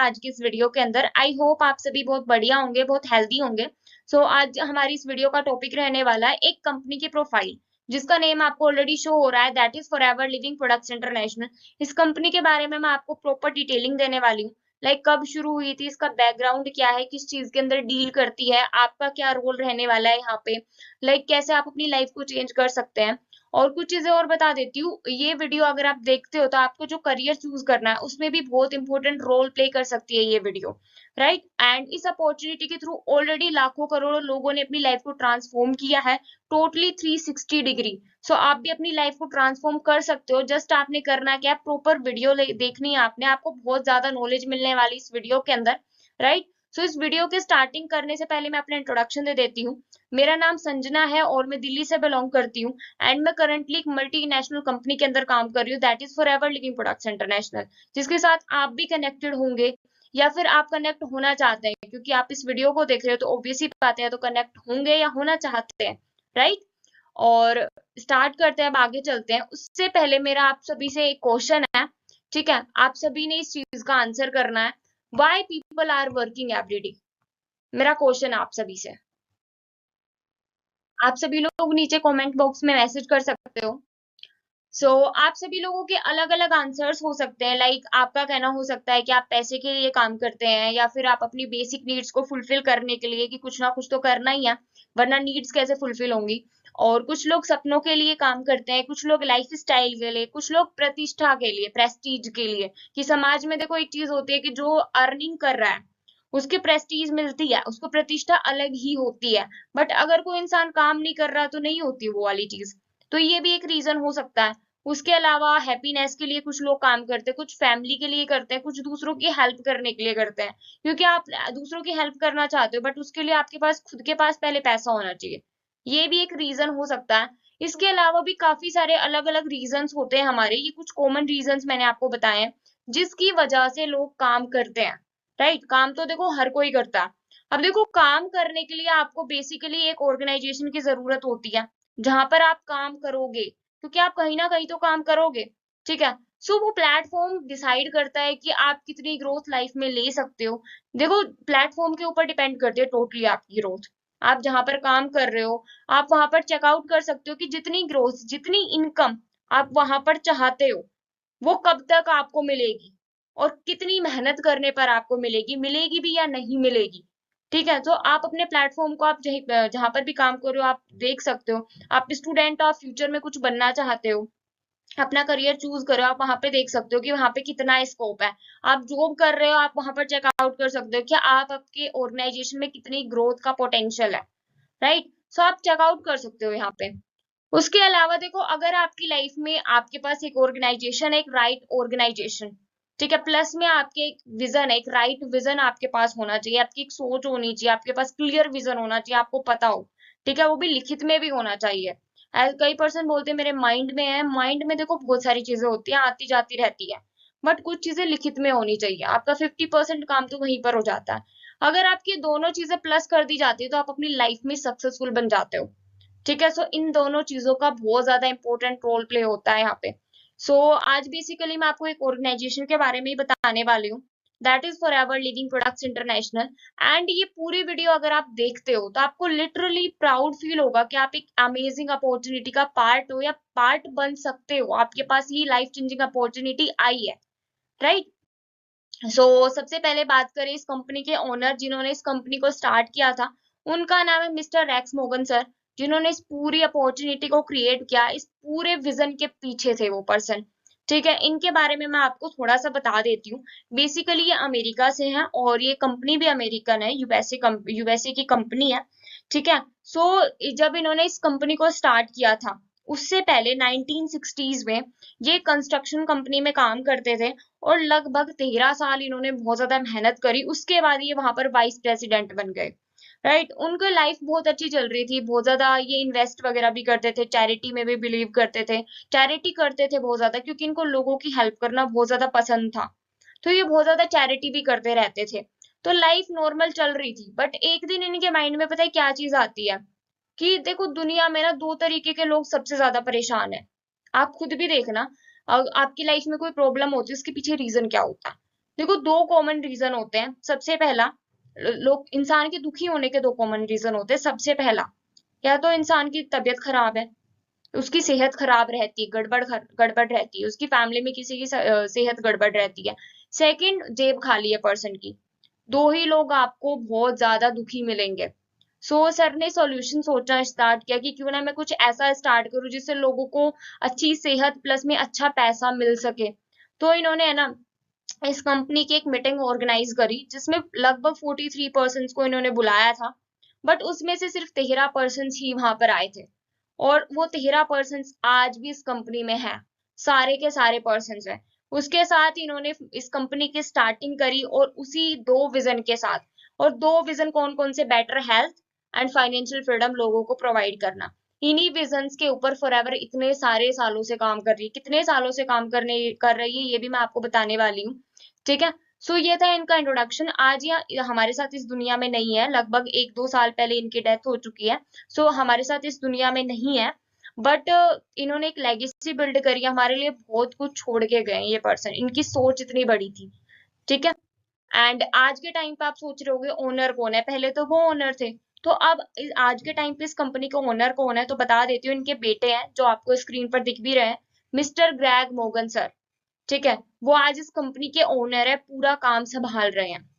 आज की इस वीडियो के अंदर। आई होप आप सभी बहुत बढ़िया होंगे, बहुत हेल्दी होंगे। आज हमारी इस वीडियो का टॉपिक रहने वाला है एक कंपनी की प्रोफाइल, जिसका नेम आपको ऑलरेडी शो हो रहा है, that is forever living products international. इस कंपनी के बारे में मैं आपको प्रॉपर डिटेलिंग देने वाली हूँ। कब शुरू हुई थी, इसका बैकग्राउंड क्या है, किस चीज के अंदर डील करती है, आपका क्या रोल रहने वाला है यहाँ पे, कैसे आप अपनी लाइफ को चेंज कर सकते हैं। और कुछ चीजें और बता देती हूँ, ये वीडियो अगर आप देखते हो तो आपको जो करियर चूज करना है उसमें भी बहुत इंपॉर्टेंट रोल प्ले कर सकती है ये वीडियो, राइट। एंड इस अपॉर्चुनिटी के थ्रू ऑलरेडी लाखों करोड़ों लोगों ने अपनी लाइफ को ट्रांसफॉर्म किया है, टोटली 360 डिग्री। आप भी अपनी लाइफ को ट्रांसफॉर्म कर सकते हो। जस्ट आपने करना क्या है, प्रॉपर वीडियो देखनी है आपने, आपको बहुत ज्यादा नॉलेज मिलने वाली इस वीडियो के अंदर, राइट। इस वीडियो के स्टार्टिंग करने से पहले मैं अपना इंट्रोडक्शन दे देती हूँ। मेरा नाम संजना है और मैं दिल्ली से बिलोंग करती हूँ। एंड मैं करंटली एक मल्टीनेशनल कंपनी के अंदर काम कर रही हूँ, that is forever living products international, जिसके साथ आप भी कनेक्टेड होंगे या फिर आप कनेक्ट होना चाहते हैं, क्योंकि आप इस वीडियो को देख रहे हो तो ऑब्वियसली बात है, तो कनेक्ट होंगे या होना चाहते हैं, राइट। और स्टार्ट करते हैं, अब आगे चलते हैं। उससे पहले मेरा आप सभी से एक क्वेश्चन है, ठीक है। आप सभी ने इस चीज का आंसर करना है, why people are working everyday. मेरा क्वेश्चन आप सभी से, आप सभी लोग नीचे कमेंट बॉक्स में मैसेज कर सकते हो। आप सभी लोगों के अलग अलग आंसर्स हो सकते हैं। आपका कहना हो सकता है कि आप पैसे के लिए काम करते हैं, या फिर आप अपनी बेसिक नीड्स को फुलफिल करने के लिए, कि कुछ ना कुछ तो करना ही है, वरना नीड्स कैसे फुलफिल होंगी। और कुछ लोग सपनों के लिए काम करते हैं, कुछ लोग लाइफ स्टाइल के लिए, कुछ लोग प्रतिष्ठा के लिए, प्रेस्टीज के लिए, कि समाज में देखो एक चीज होती है कि जो अर्निंग कर रहा है उसके प्रेस्टीज मिलती है, उसको प्रतिष्ठा अलग ही होती है। बट अगर कोई इंसान काम नहीं कर रहा तो नहीं होती वो वाली चीज। तो ये भी एक रीजन हो सकता है। उसके अलावा हैप्पीनेस के लिए कुछ लोग काम करते हैं, कुछ फैमिली के लिए करते हैं, कुछ दूसरों की हेल्प करने के लिए करते हैं, क्योंकि आप दूसरों की हेल्प करना चाहते हो, बट उसके लिए आपके पास खुद के पास पहले पैसा होना चाहिए। ये भी एक रीजन हो सकता है। इसके अलावा भी काफी सारे अलग अलग रीजंस होते हैं हमारे, ये कुछ कॉमन रीजंस मैंने आपको बताए हैं जिसकी वजह से लोग काम करते हैं, राइट। काम तो देखो हर कोई करता है। अब देखो, काम करने के लिए आपको बेसिकली एक ऑर्गेनाइजेशन की जरूरत होती है जहां पर आप काम करोगे, क्योंकि आप कहीं ना कहीं तो काम करोगे, ठीक है। वो प्लेटफॉर्म डिसाइड करता है कि आप कितनी ग्रोथ लाइफ में ले सकते हो। देखो, प्लेटफॉर्म के ऊपर डिपेंड करती है टोटली आपकी ग्रोथ। आप जहां पर काम कर रहे हो, आप वहां पर चेकआउट कर सकते हो कि जितनी ग्रोथ, जितनी इनकम आप वहां पर चाहते हो, वो कब तक आपको मिलेगी और कितनी मेहनत करने पर आपको मिलेगी, मिलेगी भी या नहीं मिलेगी, ठीक है। आप अपने प्लेटफॉर्म को, आप जहां पर भी काम कर रहे हो, आप देख सकते हो। आप स्टूडेंट ऑफ फ्यूचर में कुछ बनना चाहते हो, अपना करियर चूज करो, आप वहां पे देख सकते हो कि वहां पे कितना स्कोप है। आप जॉब कर रहे हो, आप वहां पर चेकआउट कर सकते हो कि आप आपके ऑर्गेनाइजेशन में कितनी ग्रोथ का पोटेंशियल है, राइट। आप चेकआउट कर सकते हो यहाँ पे। उसके अलावा देखो, अगर आपकी लाइफ में आपके पास एक ऑर्गेनाइजेशन है, एक राइट ऑर्गेनाइजेशन, ठीक है, प्लस में आपके एक विजन है, एक राइट विजन आपके पास होना चाहिए, आपकी एक सोच होनी चाहिए, आपके पास क्लियर विजन होना चाहिए, आपको पता हो, ठीक है, वो भी लिखित में भी होना चाहिए। कई पर्सन बोलते हैं मेरे माइंड में है, माइंड में देखो बहुत सारी चीजें होती हैं, आती जाती रहती है, बट कुछ चीजें लिखित में होनी चाहिए। आपका 50% काम तो वहीं पर हो जाता है। अगर आपकी दोनों चीजें प्लस कर दी जाती है तो आप अपनी लाइफ में सक्सेसफुल बन जाते हो, ठीक है। इन दोनों चीजों का बहुत ज्यादा इंपॉर्टेंट रोल प्ले होता है यहाँ पे। आज बेसिकली मैं आपको एक ऑर्गेनाइजेशन के बारे में ही बताने वाली हूँ, that is for ever living products international. And ये पूरी वीडियो अगर आप देखते हो तो आपको लिटरली प्राउड फील होगा कि आप एक अमेजिंग अपॉर्चुनिटी का पार्ट हो, या पार्ट बन सकते हो, आपके पास ये लाइफ चेंजिंग अपॉर्चुनिटी आई है, राइट। सबसे पहले बात करें इस कंपनी के ओनर जिन्होंने इस कंपनी को स्टार्ट किया था, उनका नाम है मिस्टर रैक्स मोगन सर, जिन्होंने इस पूरी अपॉर्चुनिटी को क्रिएट किया। इस पूरे विजन के पीछे थे वो पर्सन, ठीक है। इनके बारे में मैं आपको थोड़ा सा बता देती हूँ। बेसिकली ये अमेरिका से है और ये कंपनी भी अमेरिकन है, यूएसए की कंपनी है, ठीक है। जब इन्होंने इस कंपनी को स्टार्ट किया था, उससे पहले 1960s में ये कंस्ट्रक्शन कंपनी में काम करते थे, और लगभग 13 साल इन्होंने बहुत ज्यादा मेहनत करी। उसके बाद ये वहां पर वाइस प्रेसिडेंट बन गए, राइट। उनकी लाइफ बहुत अच्छी चल रही थी, बहुत ज्यादा ये इन्वेस्ट वगैरह भी करते थे, चैरिटी में भी बिलीव करते थे, चैरिटी करते थे बहुत ज्यादा, क्योंकि इनको लोगों की हेल्प करना बहुत ज्यादा पसंद था। तो ये बहुत ज्यादा चैरिटी भी करते रहते थे। तो लाइफ नॉर्मल चल रही थी, बट एक दिन इनके माइंड में पता है क्या चीज आती है, कि देखो दुनिया में ना दो तरीके के लोग सबसे ज्यादा परेशान है। आप खुद भी देखना, आपकी लाइफ में कोई प्रॉब्लम होती है उसके पीछे रीजन क्या होता है। देखो, दो कॉमन रीजन होते हैं। सबसे पहला, लोग इंसान के दुखी होने के दो कॉमन रीजन होते हैं। सबसे पहला, या तो इंसान की तबीयत खराब है, उसकी सेहत खराब रहती है, गड़बड़ रहती है, उसकी फैमिली में किसी की सेहत गड़बड़ रहती है। सेकंड, जेब खाली है पर्सन की। दो ही लोग आपको बहुत ज्यादा दुखी मिलेंगे। सर ने सॉल्यूशन सोचना स्टार्ट किया कि क्यों ना मैं कुछ ऐसा स्टार्ट करूं जिससे लोगों को अच्छी सेहत प्लस में अच्छा पैसा मिल सके। तो इन्होंने है ना इस कंपनी की एक मीटिंग ऑर्गेनाइज करी, जिसमें लगभग 43% को इन्होंने बुलाया था। बट उसमें से सिर्फ 13% ही वहां पर आए थे। और वो 13% आज भी इस कंपनी में है, सारे के सारे पर्सन हैं। उसके साथ इन्होंने इस कंपनी की स्टार्टिंग करी, और उसी दो विजन के साथ। और दो विजन कौन कौन से? Better health and financial freedom लोगों को प्रोवाइड करना। इन्हीं विजन्स के ऊपर फॉरएवर इतने सारे सालों से काम कर रही है। कितने सालों से काम कर रही है, ये भी मैं आपको बताने वाली हूँ। ठीक है। ये था इनका इंट्रोडक्शन। आज ये हमारे साथ इस दुनिया में नहीं है, लगभग 1-2 साल पहले इनकी डेथ हो चुकी है। हमारे साथ इस दुनिया में नहीं है। बट इन्होंने एक लेगेसी बिल्ड करी है, हमारे लिए बहुत कुछ छोड़ के गए हैं ये पर्सन। इनकी सोच इतनी बड़ी थी। ठीक है। एंड आज के टाइम पे आप सोच रहे होगे ओनर कौन है, पहले तो वो ओनर थे। तो अब आज के टाइम पे इस कंपनी का ओनर कौन है, तो बता देती हूँ। इनके बेटे हैं, जो आपको स्क्रीन पर दिख भी रहे हैं, मिस्टर ग्रेग मोगन सर। ठीक है। वो आज इस कंपनी के ओनर है, पूरा काम संभाल रहे हैं।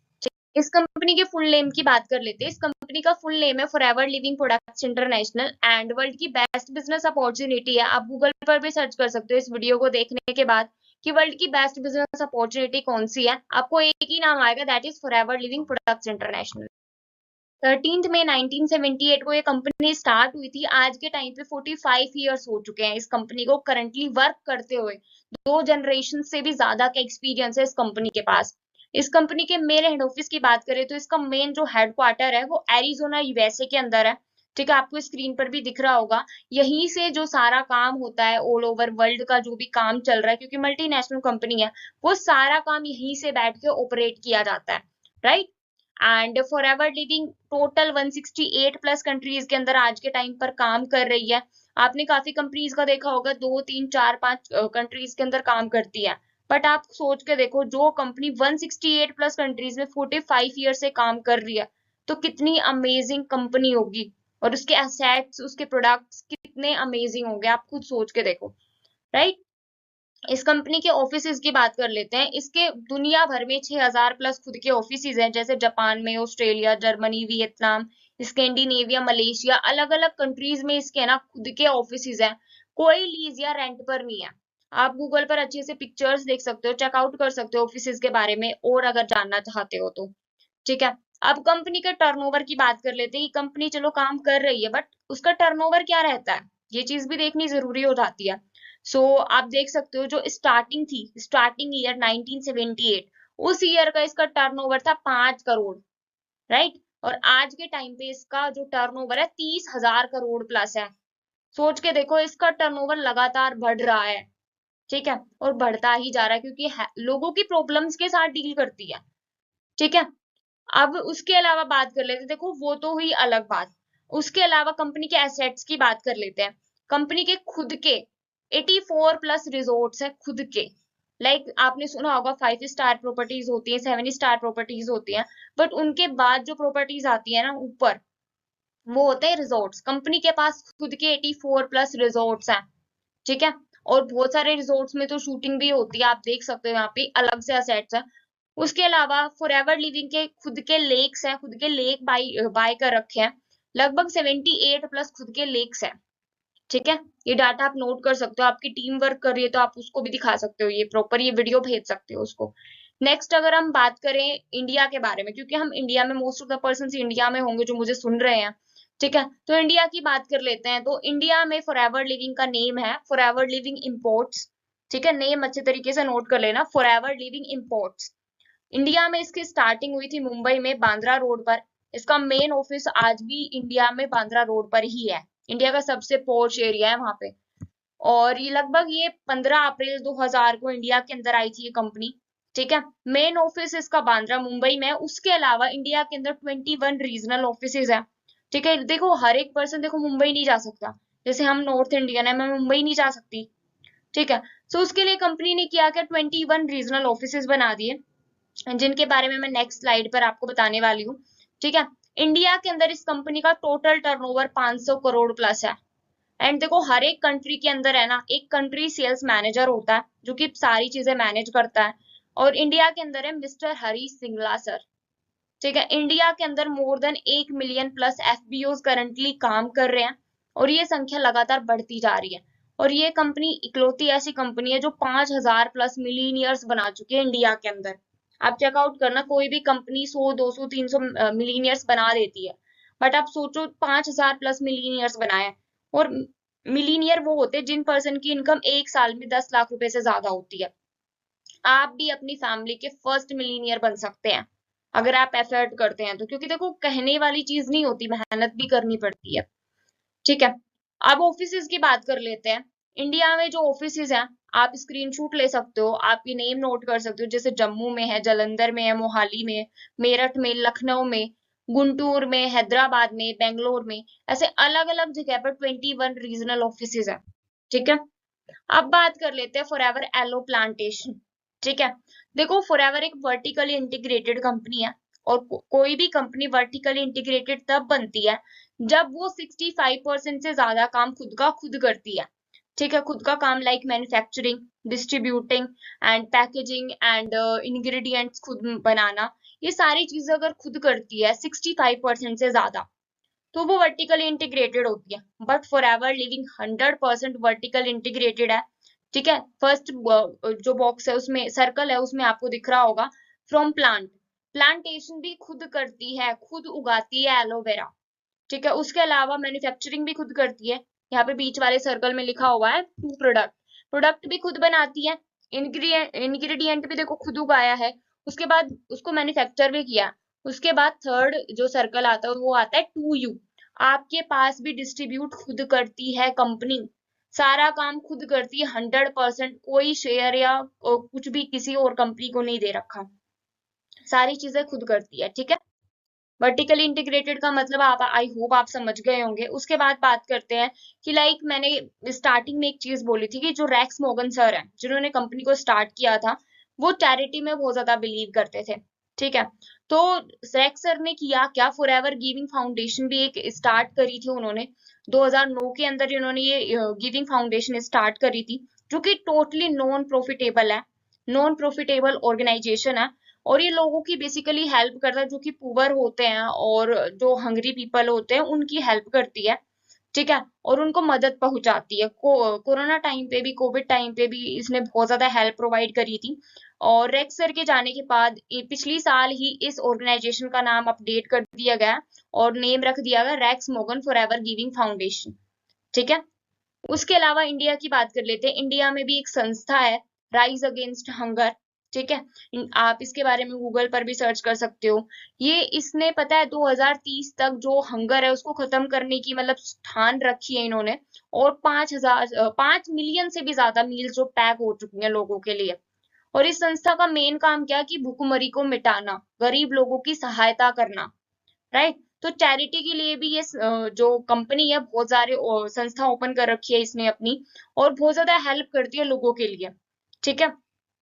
इस कंपनी के फुल नेम की बात कर लेते हैं। इस कंपनी का फुल नेम है forever living products international, and world की बेस्ट बिजनेस अपॉर्चुनिटी है। आप गूगल पर भी सर्च कर सकते हो इस वीडियो को देखने के बाद कि वर्ल्ड की बेस्ट बिजनेस अपॉर्चुनिटी कौन सी है। आपको एक ही नाम आएगा, that is forever living products international. 13 मई 1978 को ये कंपनी स्टार्ट हुई थी। आज के टाइम पे 45 ईयर्स हो चुके हैं इस कंपनी को करंटली वर्क करते हुए। 2 जनरेशन से भी ज्यादा का एक्सपीरियंस है इस कंपनी के पास। इस कंपनी के मेन हेड ऑफिस की बात करें तो इसका मेन जो हेडक्वार्टर है वो एरिजोना यूएसए के अंदर है। ठीक है, आपको स्क्रीन पर भी दिख रहा होगा। यहीं से जो सारा काम होता है, ऑल ओवर वर्ल्ड का जो भी काम चल रहा है, क्योंकि मल्टीनेशनल कंपनी है, वो सारा काम यहीं से बैठ के ऑपरेट किया जाता है। Right. And forever living total 168 plus countries के अंदर आज के टाइम पर काम कर रही है। आपने काफी कंपनीज का देखा होगा, 2, 3, 4, 5 कंट्रीज के अंदर काम करती है। बट आप सोच के देखो, जो कंपनी 168 प्लस कंट्रीज में 45 ईयर से काम कर रही है, तो कितनी अमेजिंग कंपनी होगी। और उसके एसेट्स, उसके प्रोडक्ट्स कितने अमेजिंग होंगे, आप खुद सोच के देखो। राइट। इस कंपनी के ऑफिसेज की बात कर लेते हैं। इसके दुनिया भर में 6000 प्लस खुद के ऑफिसेज हैं, जैसे जापान में, Australia, Germany, Vietnam, Scandinavia, Malaysia, अलग अलग कंट्रीज में इसके ना खुद के ऑफिसेज हैं। कोई लीज या रेंट पर नहीं है। आप गूगल पर अच्छे से पिक्चर्स देख सकते हो, चेकआउट कर सकते हो ऑफिसेज के बारे में, और अगर जानना चाहते हो तो। ठीक है। अब कंपनी के टर्नओवर की बात कर लेते हैं कि कंपनी चलो काम कर रही है, बट उसका टर्नओवर क्या रहता है, ये चीज भी देखनी जरूरी हो जाती है। आप देख सकते हो, जो स्टार्टिंग थी, स्टार्टिंग ईयर 1978, उस ईयर का इसका टर्नओवर था 5 करोड़। राइट। और आज के टाइम पे इसका जो टर्नओवर है 30,000 करोड़ प्लस है। सोच के देखो, इसका टर्नओवर लगातार बढ़ रहा है। ठीक है। और बढ़ता ही जा रहा है, क्योंकि लोगों की प्रॉब्लम्स के साथ डील करती है। ठीक है। अब उसके अलावा बात कर लेते हैं। देखो, वो तो हुई अलग बात। उसके अलावा कंपनी के एसेट्स की बात कर लेते हैं। कंपनी के खुद के 84 प्लस रिजोर्ट्स है, खुद के। आपने सुना होगा 5 स्टार प्रॉपर्टीज होती है, 7 स्टार प्रॉपर्टीज होती है। बट उनके बाद जो प्रॉपर्टीज आती है ना ऊपर, वो होते हैं रिजोर्ट्स। कंपनी के पास खुद के 84 प्लस रिजोर्ट्स हैं। ठीक है। और बहुत सारे रिजोर्ट्स में तो शूटिंग भी होती है, आप देख सकते हो, यहाँ पे अलग से असेट्स है। उसके अलावा फॉरएवर लिविंग के खुद के लेक्स हैं, खुद के लेक बाय बाय कर रखे हैं। लगभग 78 प्लस खुद के लेक्स हैं। ठीक है। ये डाटा आप नोट कर सकते हो। आपकी टीम वर्क कर रही है तो आप उसको भी दिखा सकते हो, ये प्रॉपर ये वीडियो भेज सकते हो उसको। नेक्स्ट, अगर हम बात करें इंडिया के बारे में, क्योंकि हम इंडिया में, most of the person India में होंगे जो मुझे सुन रहे हैं। ठीक है। तो इंडिया की बात कर लेते हैं। तो इंडिया में फॉरएवर लिविंग का नेम है फॉरएवर लिविंग इम्पोर्ट्स। ठीक है, नेम अच्छे तरीके से नोट कर लेना, फॉरएवर लिविंग इम्पोर्ट्स। इंडिया में इसकी स्टार्टिंग हुई थी मुंबई में, बांद्रा रोड पर। इसका मेन ऑफिस आज भी इंडिया में बांद्रा रोड पर ही है। इंडिया का सबसे पॉश एरिया है वहां पे। और ये 15 अप्रैल 2000 को इंडिया के अंदर आई थी ये कंपनी। ठीक है। मेन ऑफिस इसका बांद्रा मुंबई में है। उसके अलावा इंडिया के अंदर 21 रीजनल ऑफिसेज है। ठीक है। देखो, हर एक पर्सन देखो मुंबई नहीं जा सकता। जैसे हम नॉर्थ इंडियन है, मैं मुंबई नहीं जा सकती। ठीक है। उसके लिए कंपनी ने किया क्या, 21 रीजनल ऑफिसेज बना दिए। जिनके बारे में मैं नेक्स्ट स्लाइड पर आपको बताने वाली हूँ। ठीक है, इंडिया के अंदर इस कंपनी का टोटल टर्नओवर 500 करोड़ प्लस है। एंड देखो, हर एक कंट्री के अंदर है ना, एक कंट्री सेल्स मैनेजर होता है जो कि सारी चीजें मैनेज करता है, और इंडिया के अंदर है मिस्टर हरीश सिंगला सर। ठीक है, इंडिया के अंदर more than 1 million plus FBO currently काम कर रहे हैं, और ये संख्या लगातार बढ़ती जा रही है। और ये कंपनी इकलौती ऐसी कंपनी है जो 5,000 प्लस मिलीनियर्स बना चुकी है इंडिया के अंदर। आप चेकआउट करना, कोई भी कंपनी 100 200 300 मिलीनियर्स बना देती है, बट आप सोचो 5,000 प्लस मिलीनियर्स बनाए हैं। और मिलीनियर वो होते हैं जिन पर्सन की इनकम एक साल में 10 लाख रुपए से ज्यादा होती है। आप भी अपनी फैमिली के फर्स्ट मिलीनियर बन सकते हैं अगर आप एफर्ट करते हैं तो, क्योंकि देखो कहने वाली चीज नहीं होती, मेहनत भी करनी पड़ती है। ठीक है, अब ऑफिसेज की बात कर लेते हैं। इंडिया में जो ऑफिसेज हैं, आप स्क्रीनशॉट ले सकते हो, आप ये नेम नोट कर सकते हो, जैसे जम्मू में है, जालंधर में है, मोहाली में, मेरठ में, लखनऊ में, गुंटूर में, हैदराबाद में, बेंगलोर में, ऐसे अलग अलग जगह पर 21 रीजनल ऑफिसेज हैं। ठीक है, अब बात कर लेते हैं फॉरएवर एलो प्लांटेशन। ठीक है, देखो फॉरएवर एक वर्टिकली इंटीग्रेटेड कंपनी है, और कोई भी कंपनी वर्टिकली इंटीग्रेटेड तब बनती है जब वो 65% से ज्यादा काम खुद का खुद करती है। ठीक है, खुद का काम like manufacturing, distributing and packaging and ingredients खुद बनाना, ये सारी चीजें अगर खुद करती है 65% से ज्यादा, तो वो वर्टिकली इंटीग्रेटेड होती है। But for ever living 100% vertical integrated है। ठीक है, फर्स्ट जो बॉक्स है उसमें सर्कल है, उसमें आपको दिख रहा होगा फ्रॉम प्लांट, प्लांटेशन भी खुद करती है, खुद उगाती है एलोवेरा। ठीक है, उसके अलावा मैन्युफैक्चरिंग भी खुद करती है। यहाँ पे बीच वाले सर्कल में लिखा हुआ है टू प्रोडक्ट, प्रोडक्ट भी खुद बनाती है, इंग्रेडिएंट भी देखो खुद उगाया है, उसके बाद उसको मैन्युफैक्चर भी किया। उसके बाद थर्ड जो सर्कल आता है वो आता है टू यू, आपके पास भी डिस्ट्रीब्यूट खुद करती है कंपनी, सारा काम खुद करती है 100%, कोई शेयर या कुछ भी किसी और कंपनी को नहीं दे रखा, सारी चीजें खुद करती है। ठीक है, वर्टिकली इंटीग्रेटेड का मतलब आप, आई होप आप समझ गए होंगे। उसके बाद बात करते हैं कि लाइक मैंने स्टार्टिंग में एक चीज बोली थी कि जो रैक्स मोगन सर हैं जिन्होंने कंपनी को स्टार्ट किया था, वो चैरिटी में बहुत ज्यादा बिलीव करते थे। ठीक है, तो रैक्स सर ने किया क्या, फॉरएवर गिविंग फाउंडेशन भी एक स्टार्ट करी थी उन्होंने। 2009 के अंदर इन्होंने ये गिविंग फाउंडेशन स्टार्ट करी थी, जो कि टोटली नॉन प्रॉफिटेबल है, नॉन प्रॉफिटेबल ऑर्गेनाइजेशन है। और ये लोगों की बेसिकली हेल्प करता है, जो कि पुअर होते हैं और जो हंग्री पीपल होते हैं उनकी हेल्प करती है। ठीक है, और उनको मदद पहुंचाती है। कोरोना टाइम पे भी, कोविड टाइम पे भी इसने बहुत ज्यादा हेल्प प्रोवाइड करी थी। और रेक्स सर के जाने के बाद पिछली साल ही इस ऑर्गेनाइजेशन का नाम अपडेट कर दिया गया और नेम रख दिया गया Rex Mogan forever giving foundation. ठीक है, उसके अलावा इंडिया की बात कर लेते हैं। इंडिया में भी एक संस्था है, राइज अगेंस्ट हंगर। ठीक है, आप इसके बारे में गूगल पर भी सर्च कर सकते हो। ये इसने पता है 2030 तक जो हंगर है उसको खत्म करने की मतलब ठान रखी है इन्होंने। और 5 मिलियन से भी ज्यादा मील जो पैक हो चुकी हैं लोगों के लिए। और इस संस्था का मेन काम क्या है कि भुखमरी को मिटाना, गरीब लोगों की सहायता करना। राइट, तो चैरिटी के लिए भी ये जो कंपनी है बहुत सारे संस्था ओपन कर रखी है इसने अपनी, और बहुत ज्यादा हेल्प करती है लोगों के लिए। ठीक है,